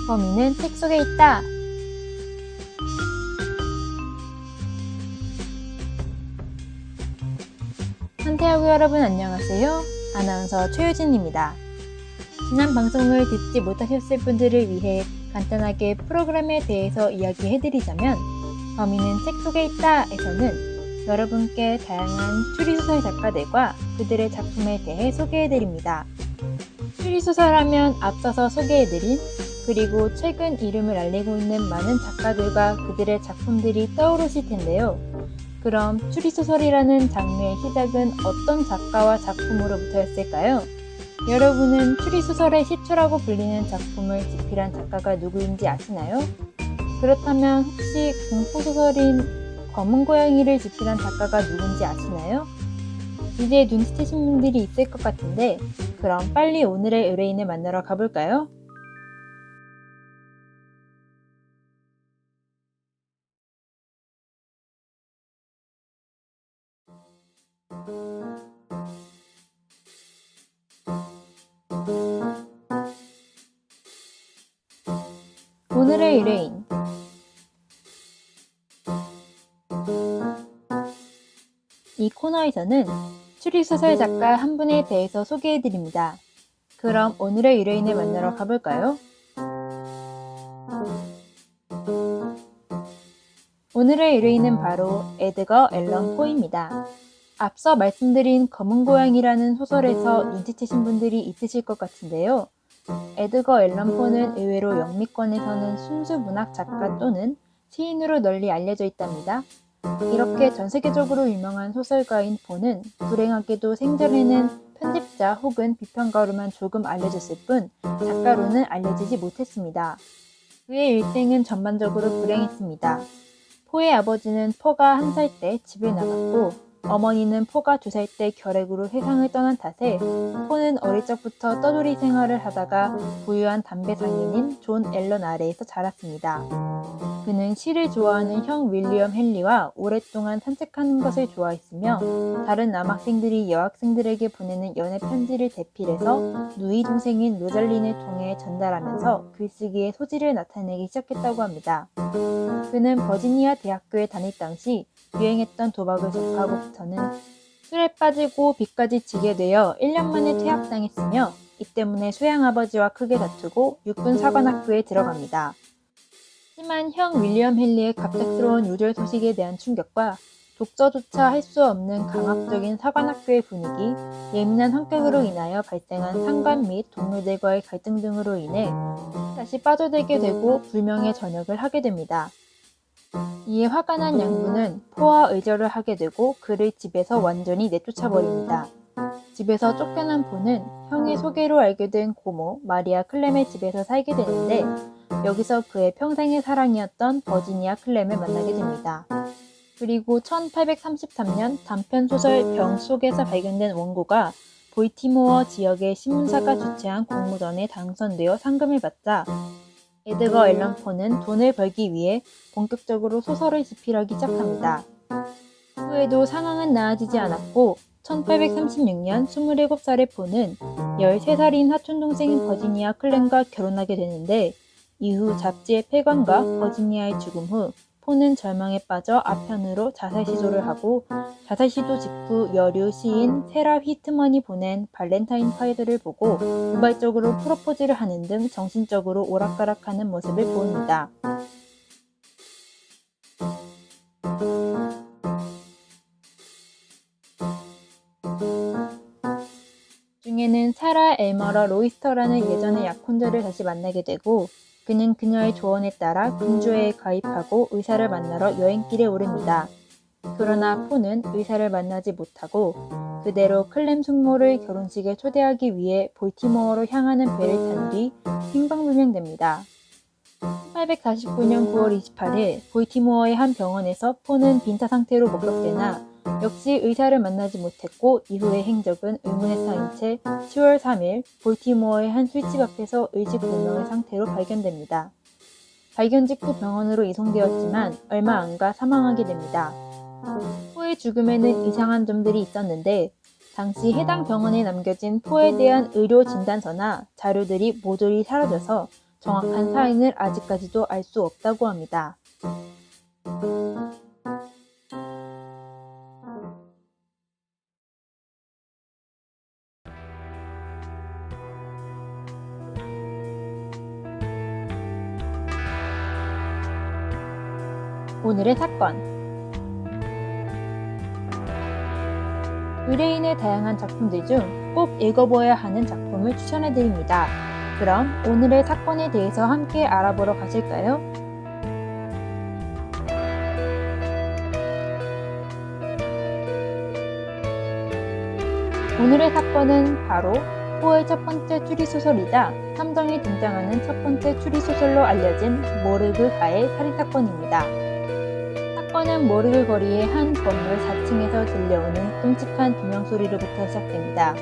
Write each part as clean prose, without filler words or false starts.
범인은 책 속에 있다. 한태하구 여러분 안녕하세요. 아나운서 최유진입니다. 지난 방송을 듣지 못하셨을 분들을 위해 간단하게 프로그램에 대해서 이야기해드리자면 범인은 책 속에 있다에서는 여러분께 다양한 추리소설 작가들과 그들의 작품에 대해 소개해드립니다. 추리소설하면 앞서서 소개해드린 그리고 최근 이름을 알리고 있는 많은 작가들과 그들의 작품들이 떠오르실 텐데요. 그럼 추리소설이라는 장르의 시작은 어떤 작가와 작품으로부터였을까요? 여러분은 추리소설의 시초라고 불리는 작품을 집필한 작가가 누구인지 아시나요? 그렇다면 혹시 공포소설인 검은 고양이를 집필한 작가가 누군지 아시나요? 이제 눈치채신 분들이 있을 것 같은데 그럼 빨리 오늘의 의뢰인을 만나러 가볼까요? 오늘의 의뢰인 이 코너에서는 추리소설 작가 한 분에 대해서 소개해드립니다. 그럼 오늘의 의뢰인을 만나러 가볼까요? 오늘의 의뢰인은 바로 에드거 앨런 포입니다. 앞서 말씀드린 검은 고양이라는 소설에서 눈치채신 분들이 있으실 것 같은데요. 에드거 앨런 포는 의외로 영미권에서는 순수 문학 작가 또는 시인으로 널리 알려져 있답니다. 이렇게 전 세계적으로 유명한 소설가인 포는 불행하게도 생전에는 편집자 혹은 비평가로만 조금 알려졌을 뿐 작가로는 알려지지 못했습니다. 그의 일생은 전반적으로 불행했습니다. 포의 아버지는 포가 1살 때 집을 나갔고 어머니는 포가 2살 때 결핵으로 세상을 떠난 탓에 포는 어릴 적부터 떠돌이 생활을 하다가 부유한 담배 상인인 존 앨런 아래에서 자랐습니다. 그는 시를 좋아하는 형 윌리엄 헨리와 오랫동안 산책하는 것을 좋아했으며 다른 남학생들이 여학생들에게 보내는 연애 편지를 대필해서 누이 동생인 로잘린을 통해 전달하면서 글쓰기의 소질을 나타내기 시작했다고 합니다. 그는 버지니아 대학교에 다닐 당시 유행했던 도박을 접하고부터는 술에 빠지고 빚까지 지게 되어 1년 만에 퇴학당했으며 이 때문에 소양아버지와 크게 다투고 육군사관학교에 들어갑니다. 하지만 형 윌리엄 헨리의 갑작스러운 요절 소식에 대한 충격과 독서조차 할 수 없는 강압적인 사관학교의 분위기, 예민한 성격으로 인하여 발생한 상관 및 동료들과의 갈등 등으로 인해 다시 빠져들게 되고 불명예 전역을 하게 됩니다. 이에 화가 난 양부는 포와 의절을 하게 되고 그를 집에서 완전히 내쫓아버립니다. 집에서 쫓겨난 포는 형의 소개로 알게 된 고모 마리아 클렘의 집에서 살게 되는데 여기서 그의 평생의 사랑이었던 버지니아 클렘을 만나게 됩니다. 그리고 1833년 단편소설 병 속에서 발견된 원고가 볼티모어 지역의 신문사가 주최한 공모전에 당선되어 상금을 받자 에드거 앨런 포는 돈을 벌기 위해 본격적으로 소설을 집필하기 시작합니다. 후에도 상황은 나아지지 않았고 1836년 27살의 포는 13살인 사촌동생인 버지니아 클렘과 결혼하게 되는데 이후 잡지의 폐관과 버지니아의 죽음 후 포는 절망에 빠져 아편으로 자살 시도를 하고 자살 시도 직후 여류 시인 세라 휘트먼이 보낸 발렌타인 카드를 보고 우발적으로 프로포즈를 하는 등 정신적으로 오락가락하는 모습을 보입니다. 중에는 사라 엘머러 로이스터라는 예전의 약혼자를 다시 만나게 되고 그는 그녀의 조언에 따라 금주회에 가입하고 의사를 만나러 여행길에 오릅니다. 그러나 포는 의사를 만나지 못하고 그대로 클렘 숙모를 결혼식에 초대하기 위해 볼티모어로 향하는 배를 탄 뒤 행방불명됩니다. 1849년 9월 28일 볼티모어의 한 병원에서 포는 빈타 상태로 목격되나 역시 의사를 만나지 못했고 이후의 행적은 의문에 쌓인 채 10월 3일 볼티모어의 한 술집 앞에서 의식불명의 상태로 발견됩니다. 발견 직후 병원으로 이송되었지만 얼마 안 가 사망하게 됩니다. 포의 죽음에는 이상한 점들이 있었는데 당시 해당 병원에 남겨진 포에 대한 의료 진단서나 자료들이 모조리 사라져서 정확한 사인을 아직까지도 알 수 없다고 합니다. 오늘의 사건. 의뢰인의 다양한 작품들 중 꼭 읽어보아야 하는 작품을 추천해드립니다. 그럼 오늘의 사건에 대해서 함께 알아보러 가실까요? 오늘의 사건은 바로 포의 첫 번째 추리소설이자 탐정이 등장하는 첫 번째 추리소설로 알려진 모르그가의 살인사건입니다. 사건은 모르그 거리의 한 건물 4층에서 들려오는 끔찍한 비명소리로부터 시작됩니다.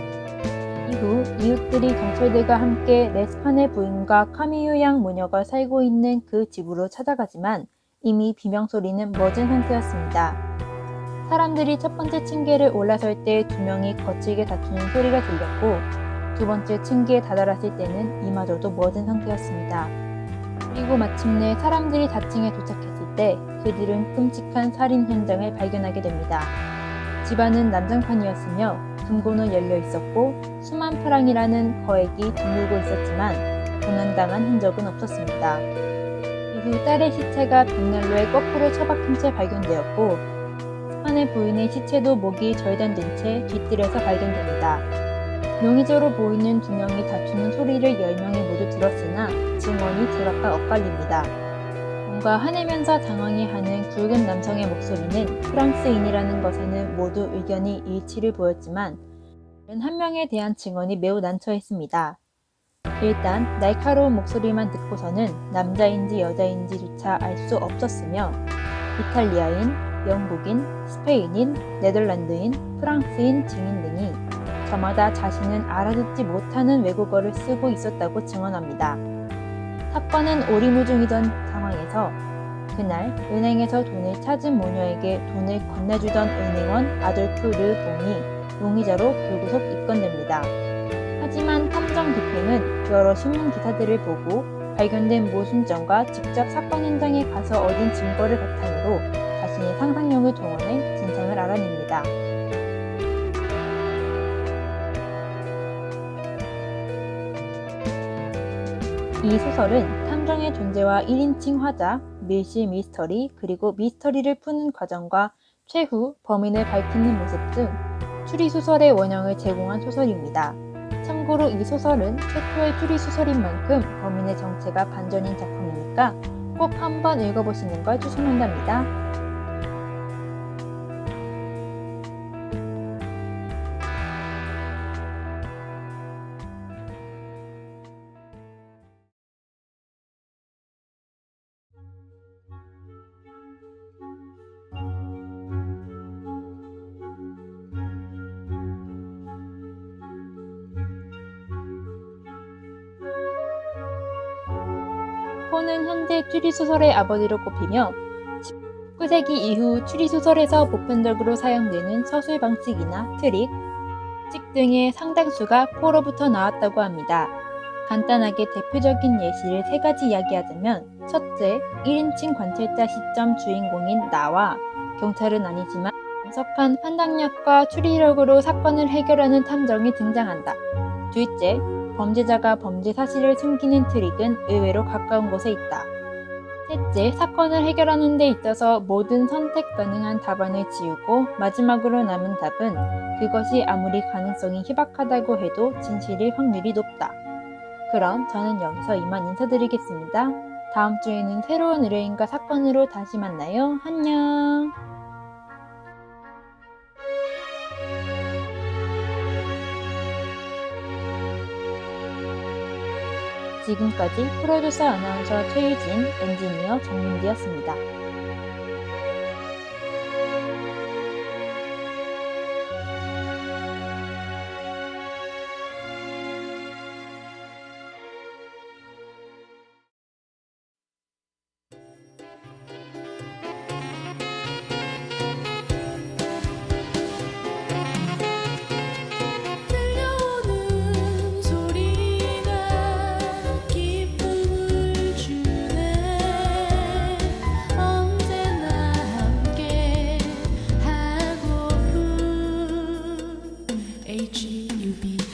이후 이웃들이 경찰들과 함께 레스판의 부인과 카미유 양 모녀가 살고 있는 그 집으로 찾아가지만 이미 비명소리는 멎은 상태였습니다. 사람들이 첫 번째 층계를 올라설 때 2명이 거칠게 다투는 소리가 들렸고 두 번째 층계에 다다랐을 때는 이마저도 멎은 상태였습니다. 그리고 마침내 사람들이 4층에 도착했을 때 그들은 끔찍한 살인 현장을 발견하게 됩니다. 집안은 난장판이었으며 금고는 열려 있었고 수만 프랑이라는 거액이 드물고 있었지만 도난당한 흔적은 없었습니다. 이후 딸의 시체가 벽난로에 거꾸로 처박힌 채 발견되었고 스판의 부인의 시체도 목이 절단된 채 뒷뜰에서 발견됩니다. 용의자로 보이는 2명이 다투는 소리를 10명이 모두 들었으나 증언이 제각각 엇갈립니다. 뭔가 화내면서 당황해하는 굵은 남성의 목소리는 프랑스인이라는 것에는 모두 의견이 일치를 보였지만 다른 한 명에 대한 증언이 매우 난처했습니다. 일단 날카로운 목소리만 듣고서는 남자인지 여자인지조차 알 수 없었으며 이탈리아인, 영국인, 스페인인, 네덜란드인, 프랑스인 증인 등이 저마다 자신은 알아듣지 못하는 외국어를 쓰고 있었다고 증언합니다. 사건은 오리무중이던 상황에서 그날 은행에서 돈을 찾은 모녀에게 돈을 건네주던 은행원 아돌프 르 봉이 용의자로 불구속 입건됩니다. 하지만 탐정 디팽은 여러 신문 기사들을 보고 발견된 모순점과 직접 사건 현장에 가서 얻은 증거를 바탕으로 자신의 상상력을 동원해 진상을 알아냅니다. 이 소설은 탐정의 존재와 1인칭 화자, 밀실 미스터리, 그리고 미스터리를 푸는 과정과 최후 범인을 밝히는 모습 등 추리소설의 원형을 제공한 소설입니다. 참고로 이 소설은 최초의 추리소설인 만큼 범인의 정체가 반전인 작품이니까 꼭 한번 읽어보시는 걸 추천한답니다. 포는 현재 추리소설의 아버지로 꼽히며 19세기 이후 추리소설에서 보편적으로 사용되는 서술 방식이나 트릭, 칙 등의 상당수가 포로부터 나왔다고 합니다. 간단하게 대표적인 예시를 3가지 이야기하자면 첫째, 1인칭 관찰자 시점 주인공인 나와 경찰은 아니지만 엄석한 판단력과 추리력으로 사건을 해결하는 탐정이 등장한다. 둘째, 범죄자가 범죄 사실을 숨기는 트릭은 의외로 가까운 곳에 있다. 셋째, 사건을 해결하는 데 있어서 모든 선택 가능한 답안을 지우고 마지막으로 남은 답은 그것이 아무리 가능성이 희박하다고 해도 진실일 확률이 높다. 그럼 저는 여기서 이만 인사드리겠습니다. 다음 주에는 새로운 의뢰인과 사건으로 다시 만나요. 안녕. 지금까지 프로듀서 아나운서 최유진, 엔지니어 정민기였습니다. 들려오는 소리가 기쁨을 H-U-B